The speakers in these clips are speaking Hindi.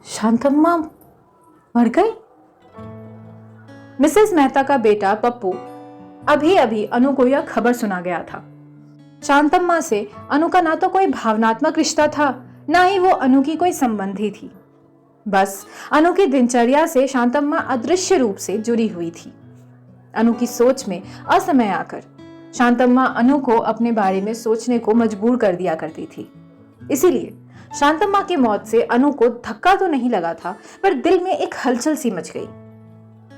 शांतम्मा मर गई। मिसेस मेहता का बेटा पप्पू अभी अभी अनु को यह खबर सुना गया था। शांतम्मा से अनु का ना तो कोई भावनात्मक रिश्ता था, ना ही वो अनु की कोई संबंधी थी। बस अनु की दिनचर्या से शांतम्मा अदृश्य रूप से जुड़ी हुई थी। अनु की सोच में असमय आकर शांतम्मा अनु को अपने बारे में सोचने को मजबूर कर दिया करती थी। इसीलिए शांतम्मा की मौत से अनु को धक्का तो नहीं लगा था, पर दिल में एक हलचल सी मच गई।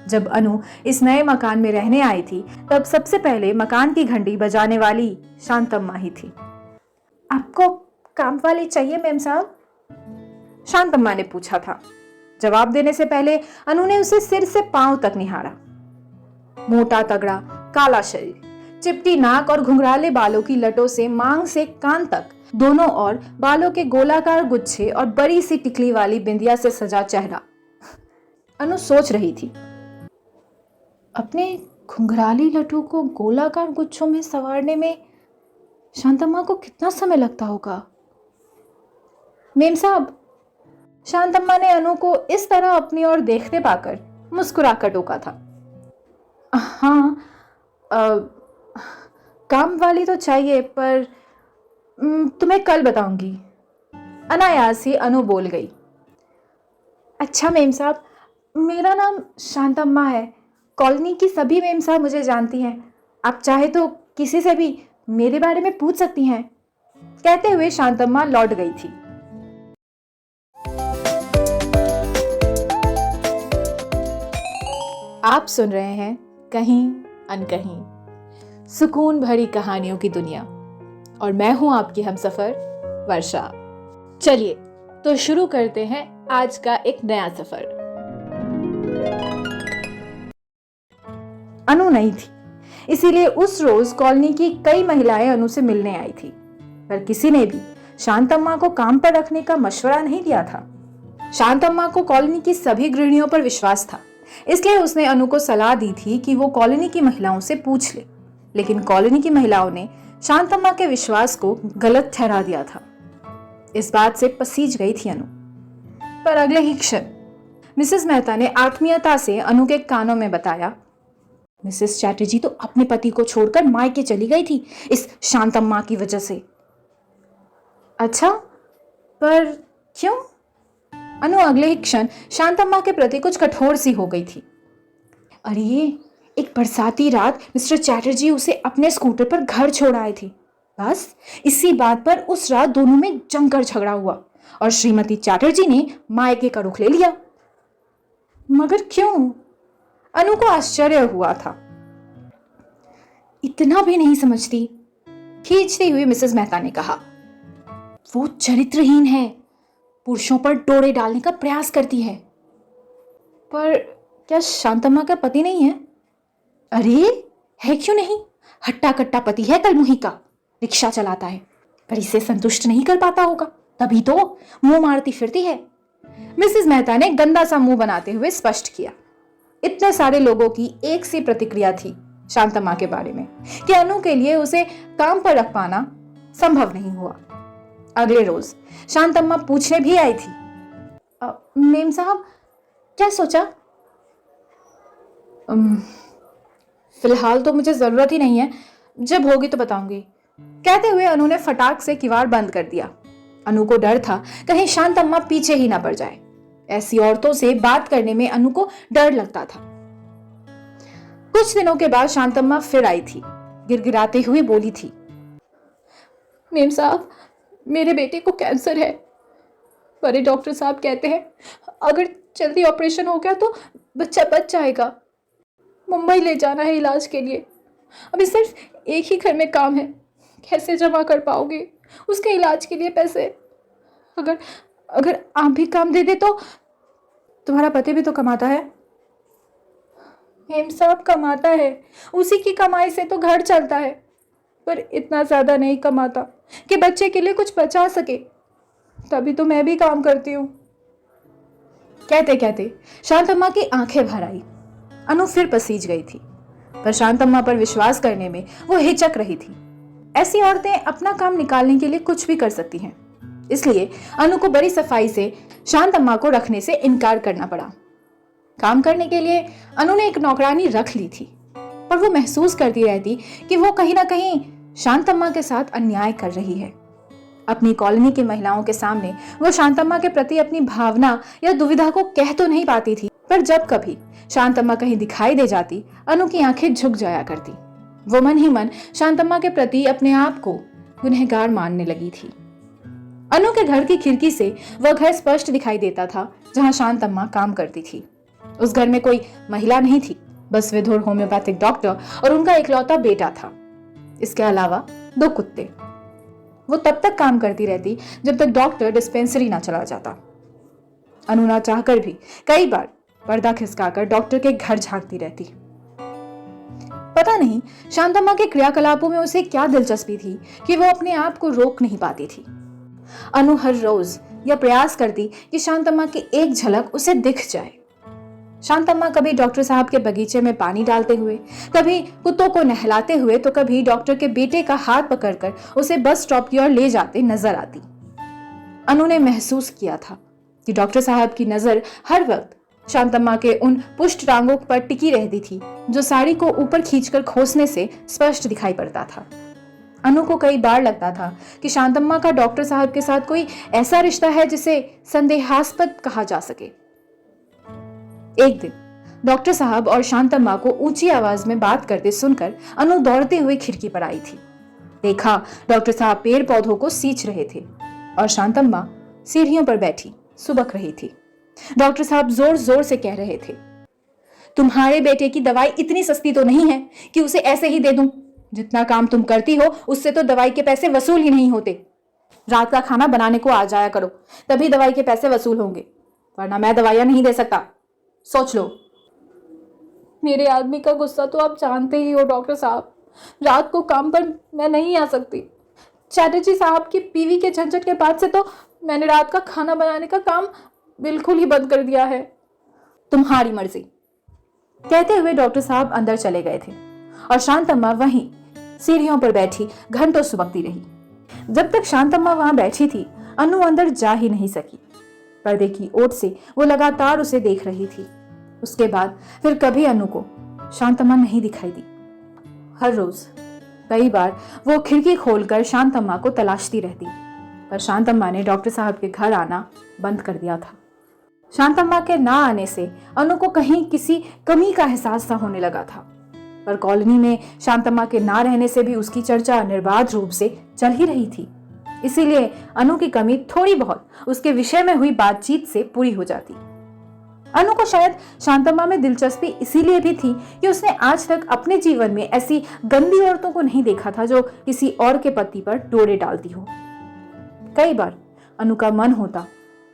जब अनु इस नए मकान में रहने आई थी, तब सबसे पहले मकान की घंटी बजाने वाली शांतम्मा ही थी। आपको काम वाली चाहिए मेम साहब? शांतम्मा ने पूछा था। जवाब देने से पहले अनु ने उसे सिर से पांव तक निहारा। मोटा तगड़ा काला शरीर, चिपटी नाक और घुंघराले बालों की लटों से मांग से कान तक दोनों ओर बालों के गोलाकार गुच्छे और बड़ी सी टिकली वाली बिंदिया से सजा चेहरा। अनु सोच रही थी, अपने घुंघराली लटों को गोलाकार गुच्छों में संवारने में शांतम्मा को कितना समय लगता होगा। मेम साहब, शांतम्मा ने अनु को इस तरह अपनी ओर देखते पाकर मुस्कुराकर टोका था। हाँ, काम वाली तो चाहिए, पर तुम्हें कल बताऊंगी। अनायास ही अनु बोल गई। अच्छा मेम साहब, मेरा नाम शांतम्मा है। कॉलोनी की सभी मेम साहब मुझे जानती हैं। आप चाहे तो किसी से भी मेरे बारे में पूछ सकती हैं। कहते हुए शांतम्मा लौट गई थी। आप सुन रहे हैं कहीं अनकहीं, सुकून भरी कहानियों की दुनिया, और मैं हूं आपकी हमसफर वर्षा। चलिए तो शुरू करते हैं आज का एक नया सफर। अनु नहीं थी, इसीलिए उस रोज कॉलोनी की कई महिलाएं अनु से मिलने आई थी, पर किसी ने भी शांतम्मा को काम पर रखने का मशवरा नहीं दिया था। शांतम्मा को कॉलोनी की सभी गृहिणियों पर विश्वास था, इसलिए उसने अनु को सलाह दी थी कि वो कॉलोनी की महिलाओं से पूछ ले। लेकिन कॉलोनी की महिलाओं ने शांतम्मा के विश्वास को गलत ठहरा दिया था। इस बात से पसीज गई थी अनु। पर अगले ही क्षण मिसेस मेहता ने आत्मीयता से अनु के कानों में बताया, मिसेस चैटर्जी तो अपने पति को छोड़कर मायके चली गई थी इस शांतम्मा की वजह से। अच्छा, पर क्यों? अनु अगले ही क्षण शांतम्मा के प्रति कुछ कठोर सी हो गई थी। अरे, एक बरसाती रात मिस्टर चैटर्जी उसे अपने स्कूटर पर घर छोड़ आए थे। बस इसी बात पर उस रात दोनों में जमकर झगड़ा हुआ और श्रीमती चैटर्जी ने मायके का रुख ले लिया। मगर क्यों? अनु को आश्चर्य हुआ था। इतना भी नहीं समझती, खींचती हुई मिसेस मेहता ने कहा। वो चरित्रहीन है, पुरुषों पर डोरे डालने का प्रयास करती है। पर क्या शांतम्मा का पति नहीं है? अरे है क्यों नहीं, हट्टा कट्टा पति है कलमुही का, रिक्शा चलाता है, पर इसे संतुष्ट नहीं कर पाता होगा, तभी तो मुंह मारती फिरती है। मिसेस मेहता ने गंदा सा मुंह बनाते हुए स्पष्ट किया। इतने सारे लोगों की एक सी प्रतिक्रिया थी शांतम्मा के बारे में कि अनु के लिए उसे काम पर रख पाना संभव नहीं हुआ। अगले रोज शांतम्मा पूछने भी आई थी। मेम साहब, क्या सोचा? फिलहाल तो मुझे जरूरत ही नहीं है, जब होगी तो बताऊंगी। कहते हुए अनु ने फटाक से किवाड़ बंद कर दिया। अनु को डर था कहीं शांतम्मा पीछे ही ना पड़ जाए। ऐसी औरतों से बात करने में अनु को डर लगता था। कुछ दिनों के बाद शांतम्मा फिर आई थी। गिड़गिड़ाते हुए बोली थी, मेम साहब, मेरे बेटे को कैंसर है। बड़े डॉक्टर साहब कहते हैं अगर जल्दी ऑपरेशन हो गया तो बच्चा बच जाएगा। मुंबई ले जाना है इलाज के लिए। अभी सिर्फ एक ही घर में काम है, कैसे जमा कर पाओगे उसके इलाज के लिए पैसे? अगर आप भी काम दे दे तो। तुम्हारा पति भी तो कमाता है। मेम साहब, कमाता है, उसी की कमाई से तो घर चलता है, पर इतना ज्यादा नहीं कमाता कि बच्चे के लिए कुछ बचा सके। तभी तो मैं भी काम करती हूँ। कहते कहते शांतम्मा की आंखें भर आई। अनु फिर पसीज गई थी, पर शांतम्मा पर विश्वास करने में वो हिचक रही थी। ऐसी औरतें अपना काम निकालने के लिए कुछ भी कर सकती हैं, इसलिए अनु को बड़ी सफाई से शांतम्मा को रखने से इनकार करना पड़ा। काम करने के लिए अनु ने एक नौकरानी रख ली थी, पर वो महसूस करती रहती कि वो कहीं ना कहीं शांतम्मा के साथ अन्याय कर रही है। अपनी कॉलोनी की महिलाओं के सामने वो शांतम्मा के प्रति अपनी भावना या दुविधा को कह तो नहीं पाती थी, पर जब कभी शांतम्मा कहीं दिखाई दे जाती, अनु की आंखें झुक जाया करती। वो मन ही मन शांतम्मा के प्रति अपने आप को गुनहगार मानने लगी थी। अनु के घर की खिड़की से वह घर स्पष्ट दिखाई देता था जहां शांतम्मा काम करती थी। उस घर में कोई महिला नहीं थी, बस विधुर होम्योपैथिक डॉक्टर और उनका इकलौता बेटा था। इसके अलावा 2 कुत्ते। वो तब तक काम करती रहती जब तक डॉक्टर डिस्पेंसरी ना चला जाता। अनु ना चाहकर भी कई बार पर्दा खिसकाकर डॉक्टर के घर झांकती रहती। पता नहीं शांतम्मा के क्रियाकलापों में उसे क्या दिलचस्पी थी कि वो अपने आप को रोक नहीं पाती थी। अनु हर रोज यह प्रयास करती कि शांतम्मा की एक झलक उसे दिख जाए। शांतम्मा कभी डॉक्टर साहब के बगीचे में पानी डालते हुए, कभी कुत्तों को नहलाते हुए, तो कभी डॉक्टर के बेटे का हाथ पकड़कर उसे बस स्टॉप की ओर ले जाते नजर आती। अनु ने महसूस किया था कि डॉक्टर साहब की नजर हर वक्त शांतम्मा के उन पुष्ट टांगों पर टिकी रहती थी जो साड़ी को ऊपर खींचकर खोसने से स्पष्ट दिखाई पड़ता था। अनु को कई बार लगता था कि शांतम्मा का डॉक्टर साहब के साथ कोई ऐसा रिश्ता है जिसे संदेहास्पद कहा जा सके। एक दिन डॉक्टर साहब और शांतम्मा को ऊंची आवाज में बात करते सुनकर अनु दौड़ते हुए खिड़की पर आई थी। देखा डॉक्टर साहब पेड़ पौधों को सींच रहे थे और शांतम्मा सीढ़ियों पर बैठी सुबक रही थी। डॉक्टर साहब जोर जोर से कह रहे थे, तुम्हारे बेटे की दवाई इतनी सस्ती तो नहीं है कि उसे ऐसे ही दे दूं। जितना काम तुम करती हो उससे तो दवाई के पैसे वसूल ही नहीं होते। रात का खाना बनाने को आ जाया करो, तभी दवाई के पैसे वसूल होंगे, वरना मैं दवाइयां नहीं दे सकता। सोच लो। मेरे आदमी का गुस्सा तो आप जानते ही हो डॉक्टर साहब। रात को काम पर मैं नहीं आ सकती। चैटर्जी साहब की पीवी के झंझट के बाद से तो मैंने रात का खाना बनाने का काम बिल्कुल ही बंद कर दिया है। तुम्हारी मर्जी। कहते हुए डॉक्टर साहब अंदर चले गए थे और शांतम्मा वहीं सीढ़ियों पर बैठी घंटों सुबकती रही। जब तक शांतम्मा वहां बैठी थी, अनु अंदर जा ही नहीं सकी। पर्दे की ओट से वो लगातार उसे देख रही थी। उसके बाद फिर कभी अनु को शांतम्मा नहीं दिखाई दी। हर रोज कई बार वो खिड़की खोलकर शांतम्मा को तलाशती रहती, पर शांतम्मा ने डॉक्टर साहब के घर आना बंद कर दिया था। शांतम्मा के ना आने से अनु को कहीं किसी कमी का एहसास सा होने लगा था, पर कॉलोनी में शांतम्मा के ना रहने से भी उसकी चर्चा निर्बाध रूप से चल ही रही थी। इसीलिए अनु की कमी थोड़ी बहुत उसके विषय में हुई बातचीत से पूरी हो जाती। अनु को शायद शांतम्मा में दिलचस्पी इसीलिए भी थी कि उसने आज तक अपने जीवन में ऐसी गंदी औरतों को नहीं देखा था जो किसी और के पति पर डोरे डालती हो। कई बार अनु का मन होता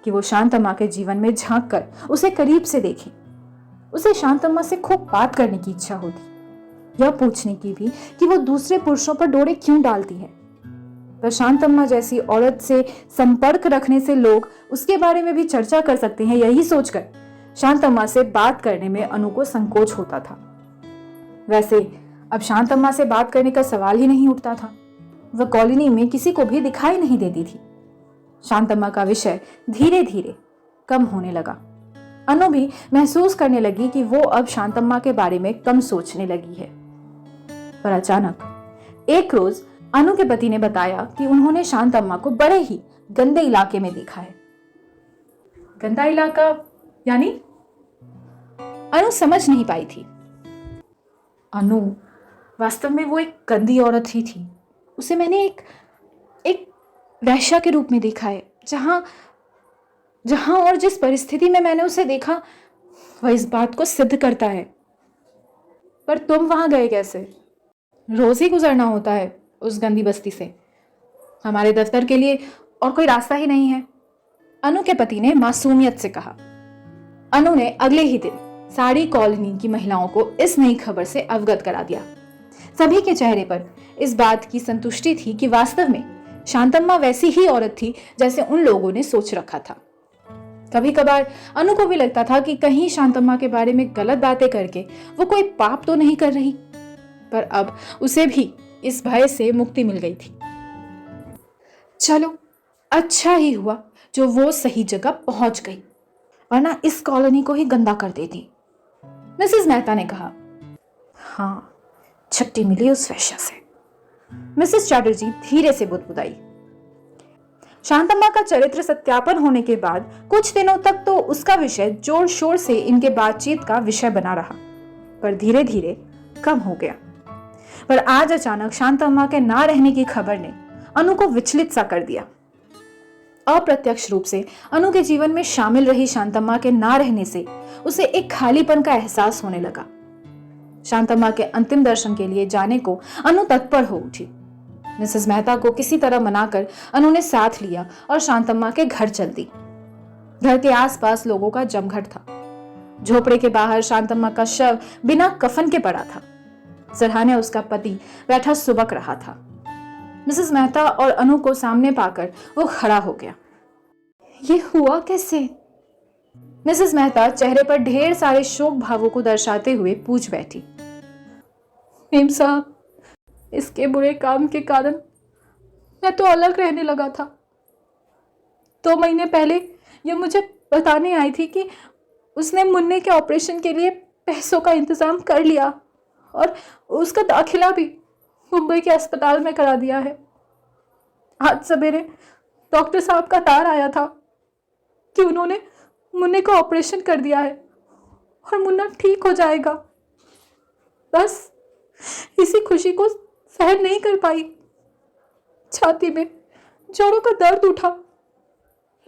कि वो शांतम्मा के जीवन में झांक कर उसे करीब से देखे। उसे शांतम्मा से खूब बात करने की इच्छा होती, यह पूछने की भी कि वो दूसरे पुरुषों पर डोरे क्यों डालती है। पर शांतम्मा जैसी औरत से संपर्क रखने से लोग उसके बारे में भी चर्चा कर सकते हैं, यही सोचकर शांतम्मा से बात करने में अनु को संकोच होता था। वैसे अब शांतम्मा से बात करने का सवाल ही नहीं उठता था। वह कॉलोनी में किसी को भी दिखाई नहीं देती थी। शांतम्मा का विषय धीरे धीरे कम होने लगा। अनु भी महसूस करने लगी कि वो अब शांतम्मा के बारे में कम सोचने लगी है। पर अचानक एक रोज अनु के पति ने बताया कि उन्होंने शांतम्मा को बड़े ही गंदे इलाके में देखा है। गंदा इलाका यानी? अनु समझ नहीं पाई थी। अनु, वास्तव में वो एक गंदी औरत ही थी। उसे मैंने एक वैश्या के रूप में देखा है। जहां और जिस परिस्थिति में मैंने उसे देखा, वह इस बात को सिद्ध करता है। पर तुम वहां गए कैसे? रोज ही गुजरना होता है उस गंदी बस्ती से। हमारे दफ्तर के लिए और कोई रास्ता ही नहीं है, अनु के पति ने मासूमियत से कहा। अनु ने अगले ही दिन सारी कॉलोनी की महिलाओं को इस नई खबर से अवगत करा दिया। सभी के चेहरे पर इस बात की संतुष्टि थी कि वास्तव में शांतम्मा वैसी ही औरत थी जैसे उन लोगों ने सोच रखा था। कभी कभार अनु को भी लगता था कि कहीं शांतम्मा के बारे में गलत बातें करके वो कोई पाप तो नहीं कर रही, पर अब उसे भी इस भय से मुक्ति मिल गई थी। चलो अच्छा ही हुआ जो वो सही जगह पहुंच गई, वरना इस कॉलोनी को ही गंदा कर देती। मिसेस मेहता ने कहा। हाँ, छुट्टी मिली उस वेश्या से, मिसेस चैटर्जी धीरे से बुदबुदाई। शांतम्मा का चरित्र सत्यापन होने के बाद कुछ दिनों तक तो उसका विषय जोर शोर से इनके बातचीत का विषय बना रहा, पर धीरे धीरे कम हो गया। पर आज अचानक शांतम्मा के ना रहने की खबर ने अनु को विचलित सा कर दिया। अप्रत्यक्ष रूप से अनु के जीवन में शामिल रही शांतम्मा के ना रहने से उसे एक खालीपन का एहसास होने लगा। शांतम्मा के अंतिम दर्शन के लिए जाने को अनु तत्पर हो उठी। मिसेस मेहता को किसी तरह मनाकर अनु ने साथ लिया और शांतम्मा के घर चल दी। घर के आसपास लोगों का जमघट था। झोपड़े के बाहर शांतम्मा का शव बिना कफन के पड़ा था। सरहाने उसका पति बैठा सुबक रहा था। मिसेस मेहता और अनु को सामने पाकर वो खड़ा हो गया। ये हुआ कैसे? मिसेस मेहता चेहरे पर ढेर सारे शोक भावों को दर्शाते हुए पूछ बैठी। मेम साहब, इसके बुरे काम के कारण मैं तो अलग रहने लगा था। 2 महीने पहले ये मुझे बताने आई थी कि उसने मुन्ने के ऑपरेशन के लिए पैसों का इंतजाम कर लिया और उसका दाखिला भी मुंबई के अस्पताल में करा दिया है। आज सवेरे डॉक्टर साहब का तार आया था कि उन्होंने मुन्ने का ऑपरेशन कर दिया है और मुन्ना ठीक हो जाएगा। बस इसी खुशी को सहन नहीं कर पाई। छाती में जोड़ों का दर्द उठा।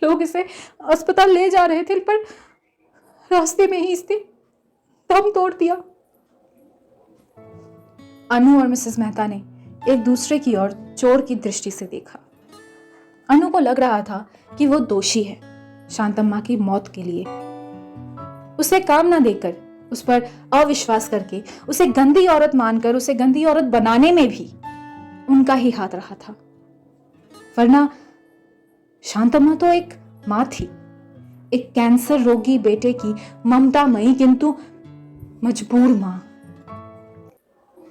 लोग इसे अस्पताल ले जा रहे थे, पर रास्ते में ही इसने दम तोड़ दिया। अनु और मिसेस मेहता ने एक दूसरे की ओर चोर की दृष्टि से देखा। अनु को लग रहा था कि वो दोषी है शांतम्मा की मौत के लिए। उसे काम ना देकर, उस पर अविश्वास करके, उसे गंदी औरत मानकर उसे गंदी औरत बनाने में भी उनका ही हाथ रहा था। वरना शांतम्मा तो एक मां थी, एक कैंसर रोगी बेटे की ममतामयी किंतु मजबूर मां।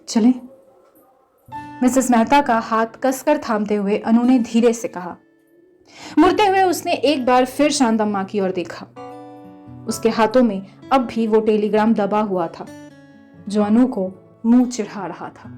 चलें? मिसेस मेहता का हाथ कसकर थामते हुए अनु ने धीरे से कहा। मुड़ते हुए उसने एक बार फिर शांतम्मा की ओर देखा। उसके हाथों में अब भी वो टेलीग्राम दबा हुआ था जो अनु को मुंह चिढ़ा रहा था।